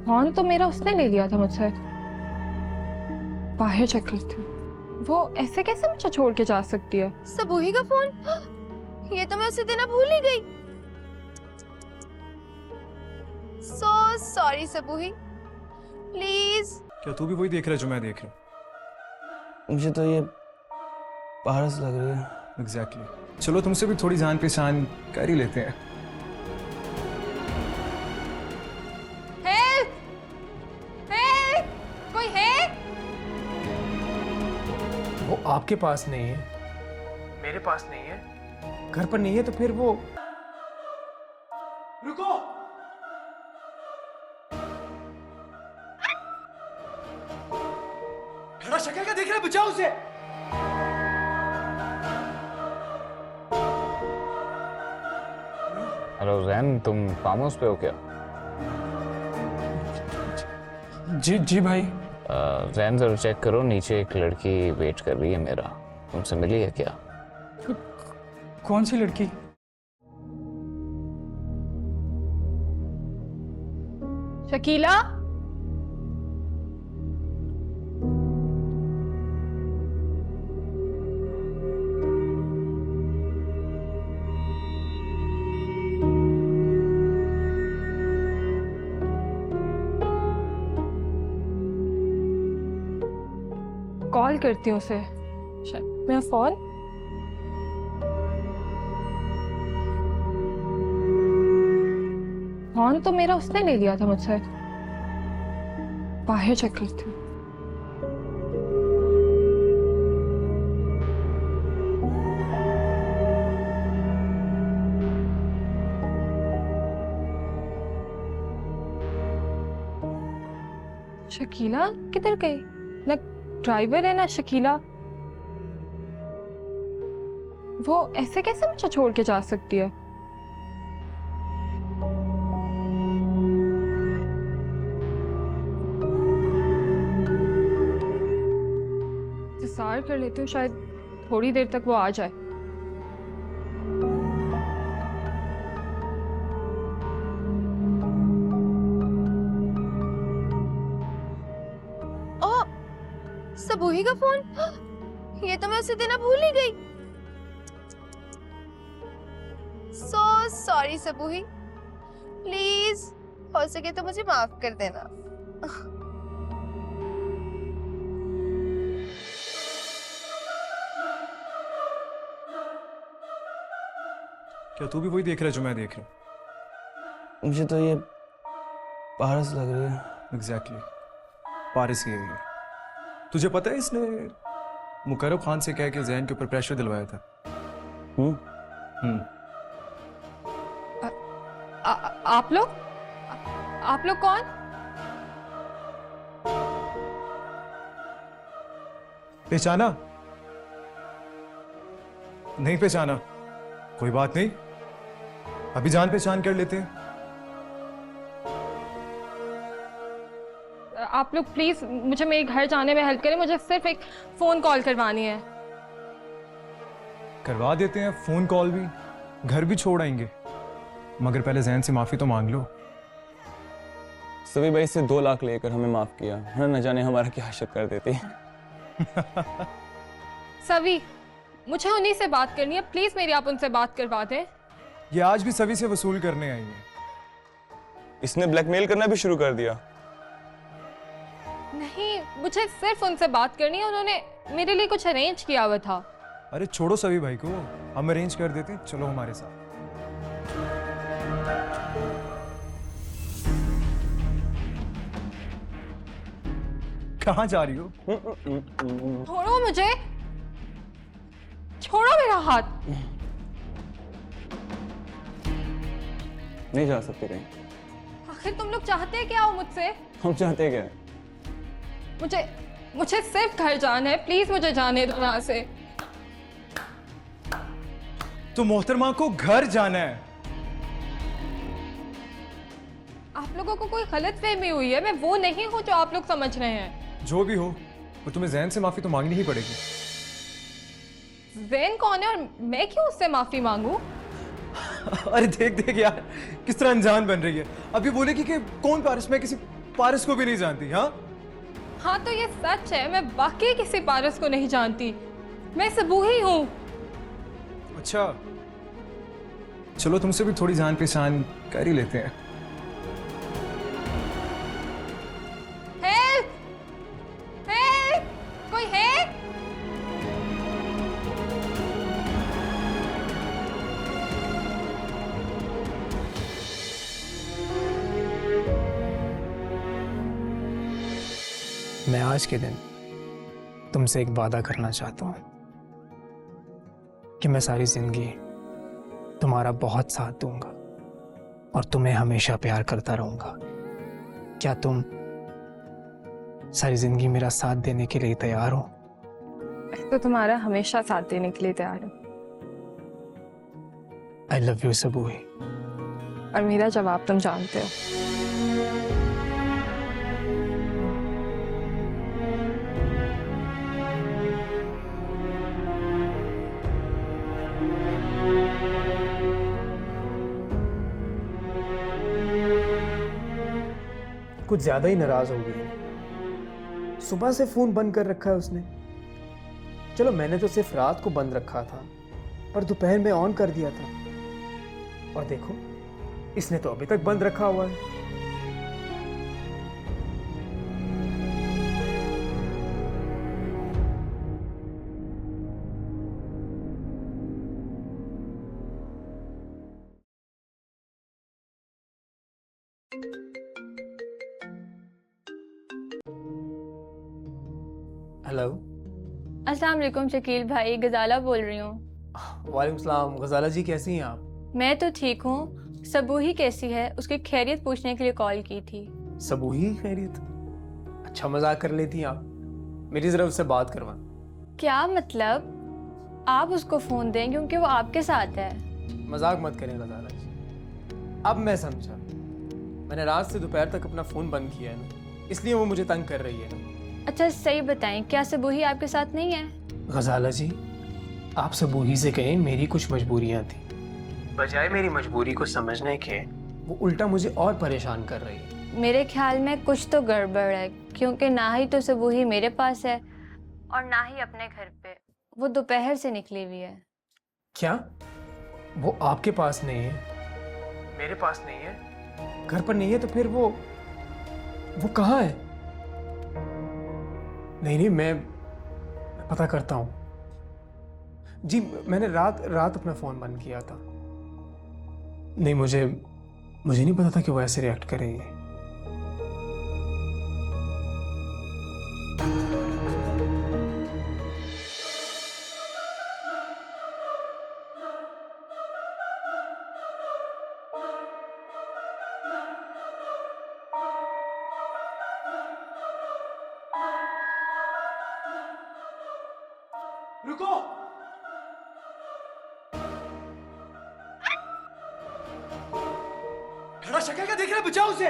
Phone तो मेरा उसने ले लिया था मुझसे। बाहर चेक करती हूँ। वो ऐसे कैसे मुझे छोड़ के जा सकती है? सबूही का फोन? ये तो मैं उसे देना भूल ही गई। So sorry Sabuhi, please. क्या तू भी वही देख रहा है जो मैं देख रहा मुझे तो ये पारस लग रही है। हूँ? एग्जैक्टली। चलो तुमसे भी थोड़ी जान पहचान कर ही लेते हैं। हेल्प! हेल्प! कोई है? वो आपके पास नहीं है, मेरे पास नहीं है, घर पर नहीं है, तो फिर वो रुको। खड़ा शक्ल का देख रहा है, बचाओ उसे। हेलो जैन, तुम फार्म हाउस पे हो क्या? जी जी भाई। जैन जरा चेक करो, नीचे एक लड़की वेट कर रही है मेरा। तुमसे मिली है क्या? कौन सी लड़की? शकीला? कॉल करती हूँ उसे। मेरा फोन। फोन तो मेरा उसने ले लिया था मुझसे। बाहर चेक करती हूँ। शकीला किधर गई? ना ड्राइवर है ना शकीला। वो ऐसे कैसे मुझे छोड़ के जा सकती है? इंतजार कर लेती हूँ, शायद थोड़ी देर तक वो आ जाए। ओ, सबूही का फोन? ये तो मैं उसे देना भूल ही गई। सो सॉरी सबूही, प्लीज हो सके तो मुझे माफ कर देना। क्या तू भी वही देख रहा है जो मैं देख रहा हूँ? मुझे तो ये पारस लग रही है। एग्जैक्टली। पारिस ही है ये। तुझे पता है इसने मुकर्रब खान से कह के जैन के ऊपर प्रेशर दिलवाया था। हम्म। आप लोग कौन? पहचाना? नहीं पहचाना? कोई बात नहीं, अभी जान पहचान कर लेते हैं। आप लोग प्लीज मुझे मेरे घर जाने में हेल्प करें। मुझे सिर्फ एक फोन कॉल करवानी है। करवा देते हैं, फोन कॉल भी, घर भी छोड़ आएंगे, मगर पहले जैन से माफी तो मांग लो। सभी भाई से 2 लाख लेकर हमें माफ किया, न जाने हमारा क्या हशर कर देती। सवी, मुझे उन्हीं से बात करनी है, प्लीज मेरी आप उनसे बात करवा दें। ये आज भी सभी से वसूल करने आई है। इसने ब्लैकमेल करना भी शुरू कर दिया। नहीं, मुझे सिर्फ उनसे बात करनी है। उन्होंने मेरे लिए कुछ अरेंज किया हुआ था। अरे छोड़ो सभी भाई को, हम अरेंज कर देते हैं, चलो हमारे साथ। कहाँ जा रही हो? छोड़ो मुझे, छोड़ो मेरा हाथ। नहीं जा सकते कहीं। आखिर तुम लोग चाहते क्या हो मुझसे? हम चाहते क्या? मुझे सिर्फ घर जाना है, प्लीज मुझे जाने दो यहाँ से। तो मोहतरमा को घर जाना है। आप लोगों को कोई गलतफहमी हुई है, मैं वो नहीं हूँ जो आप लोग समझ रहे हैं। जो भी हो, वो तुम्हें जैन से माफी तो मांगनी ही पड़ेगी। जैन कौन है और मैं क्यों उससे माफी मांगू? अरे देख देख यार, किस तरह अनजान बन रही है। अभी बोलेगी कि कौन पारिस, मैं किसी पारिस को भी नहीं जानती? हाँ हाँ तो ये सच है, मैं वाकई किसी पारस को नहीं जानती। मैं सबूही हूँ। अच्छा, चलो तुमसे भी थोड़ी जान पहचान कर ही लेते हैं। हेल्प! हेल्प! कोई है? मैं आज के दिन तुमसे एक वादा करना चाहता हूँ कि मैं सारी जिंदगी तुम्हारा बहुत साथ दूंगा और तुम्हें हमेशा प्यार करता रहूंगा। क्या तुम सारी जिंदगी मेरा साथ देने के लिए तैयार हो? तो तुम्हारा हमेशा साथ देने के लिए तैयार हूँ। I love you Sabuhi. और मेरा जवाब तुम जानते हो। कुछ ज्यादा ही नाराज हो गई। सुबह से फोन बंद कर रखा है उसने। चलो मैंने तो सिर्फ रात को बंद रखा था, पर दोपहर में ऑन कर दिया था। और देखो, इसने तो अभी तक बंद रखा हुआ है। हेलो। अस्सलाम वालेकुम शकील भाई, गजाला बोल रही हूँ। वालेकुम सलाम। गजाला जी कैसी हैं आप? मैं तो ठीक हूँ। सबूही कैसी है, उसकी खैरियत पूछने के लिए कॉल की थी। सबूही खैरियत? अच्छा मजाक कर लेती हैं आप। मेरी जरा उससे बात करवा। क्या मतलब? आप उसको फोन दें क्योंकि वो आपके साथ है। मजाक मत करें गजाला जी। अब मैं समझा। मैंने रात से दोपहर तक अपना फोन बंद किया है ना, इसलिए वो मुझे तंग कर रही है। अच्छा सही बताएं, क्या सबूही आपके साथ नहीं है? गजाला जी, आप सबूही से कहें मेरी कुछ मजबूरियां थी। बजाय मेरी मजबूरी को समझने के वो उल्टा मुझे और परेशान कर रही है। मेरे ख्याल में कुछ तो गड़बड़ है, क्योंकि ना ही तो सबूही मेरे पास है और ना ही अपने घर पे। वो दोपहर से निकली हुई है। क्या वो आपके पास नहीं है? मेरे पास नहीं है? घर पर नहीं है तो फिर वो कहाँ है? नहीं, मैं पता करता हूँ जी। मैंने रात अपना फोन बंद किया था। नहीं, मुझे नहीं पता था कि वो ऐसे रिएक्ट करेगी। रुको! खड़ा शक्ल का देख रहा है, बचाओ उसे।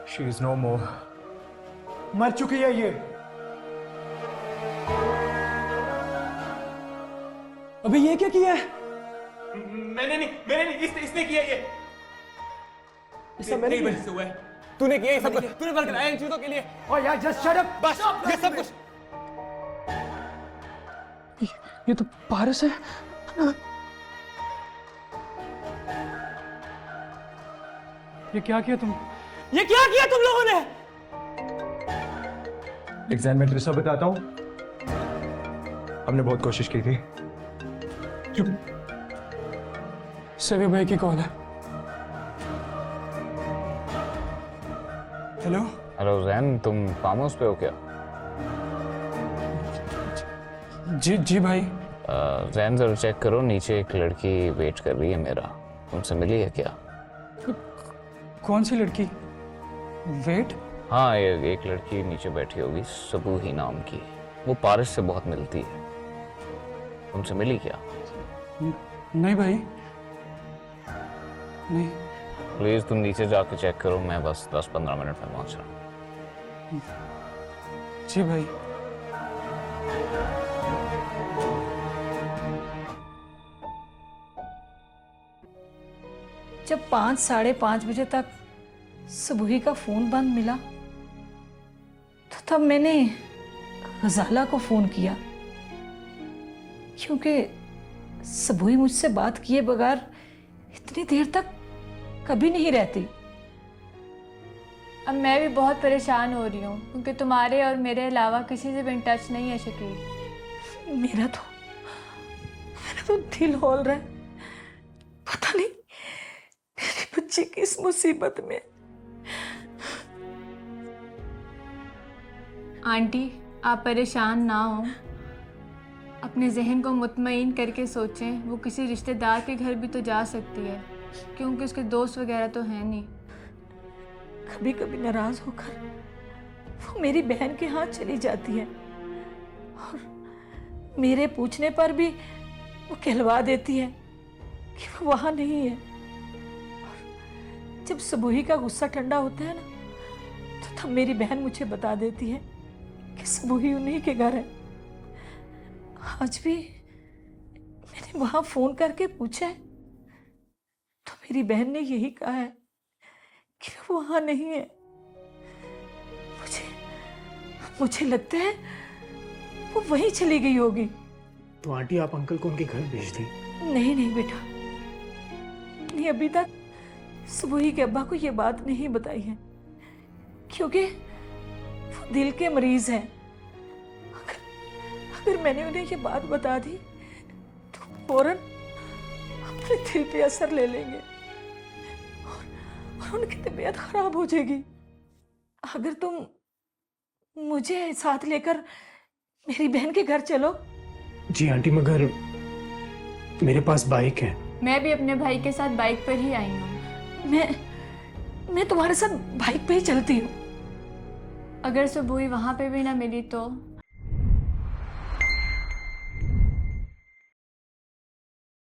She is no more. मर चुकी है ये। अबे ये क्या किया है? मैंने नहीं, इसने किया ये। मेरी वजह से हुआ है। तूने किया ये सब कुछ, तूने बल कराया इन चीजों के लिए। और यार जस्ट शट अप। बस ये सब कुछ। ये तो पारस है। ये क्या किया तुम लोगों ने? एग्जाम में तुझे सब बताता हूँ। हमने बहुत कोशिश की थी। सभी भाई की कॉल है। हेलो। हेलो जैन, तुम फार्म हाउस पे हो क्या? जी भाई। जैन जरा चेक करो, नीचे एक लड़की वेट कर रही है मेरा। तुमसे मिली है क्या? कौन सी लड़की? वेट? हाँ, एक लड़की नीचे बैठी होगी, सबूही नाम की। वो पारिस से बहुत मिलती है। तुमसे मिली क्या? नहीं भाई। नहीं। प्लीज तुम नीचे जाके चेक करो, मैं बस 10-15 मिनट में पहुंच रहा हूँ। जी भाई। जब 5-5:30 बजे तक सुबही का फोन बंद मिला तो तब मैंने गजाला को फोन किया, क्योंकि सुबही मुझसे बात किए बगैर इतनी देर तक कभी नहीं रहती। अब मैं भी बहुत परेशान हो रही हूँ क्योंकि तुम्हारे और मेरे अलावा किसी से भी इन टच नहीं है शकील। मेरा तो दिल हौल रहा है, पता नहीं मेरी बच्ची किस मुसीबत में। आंटी आप परेशान ना हो, अपने जहन को मुतमईन करके सोचें, वो किसी रिश्तेदार के घर भी तो जा सकती है क्योंकि उसके दोस्त वगैरह तो हैं नहीं। कभी कभी नाराज होकर वो मेरी बहन के हाथ चली जाती है और मेरे पूछने पर भी वो कहलवा देती है कि वो वहां नहीं है। और जब सुबही का गुस्सा ठंडा होता है ना, तो तब मेरी बहन मुझे बता देती है कि सुबही उन्हीं के घर है। आज भी मैंने वहां फोन करके पूछा है तो मेरी बहन ने यही कहा है कि वो वहां नहीं है। मुझे लगता है वो वहीं चली गई होगी। तो आंटी आप अंकल को उनके घर भेज दी? नहीं बेटा, नहीं, अभी तक सुबही के अब्बा को ये बात नहीं बताई है, क्योंकि वो दिल के मरीज हैं। अगर मैंने उन्हें ये बात बता दी तो फौरन अपने दिल पे असर ले लेंगे और उनकी तबीयत खराब हो जाएगी। अगर तुम मुझे साथ लेकर मेरी बहन के घर चलो। जी आंटी, मगर मेरे पास बाइक है। मैं भी अपने भाई के साथ बाइक पर ही आई हूँ। मैं तुम्हारे साथ बाइक पे ही चलती हूँ। अगर सुबह वहाँ पे भी ना मिली तो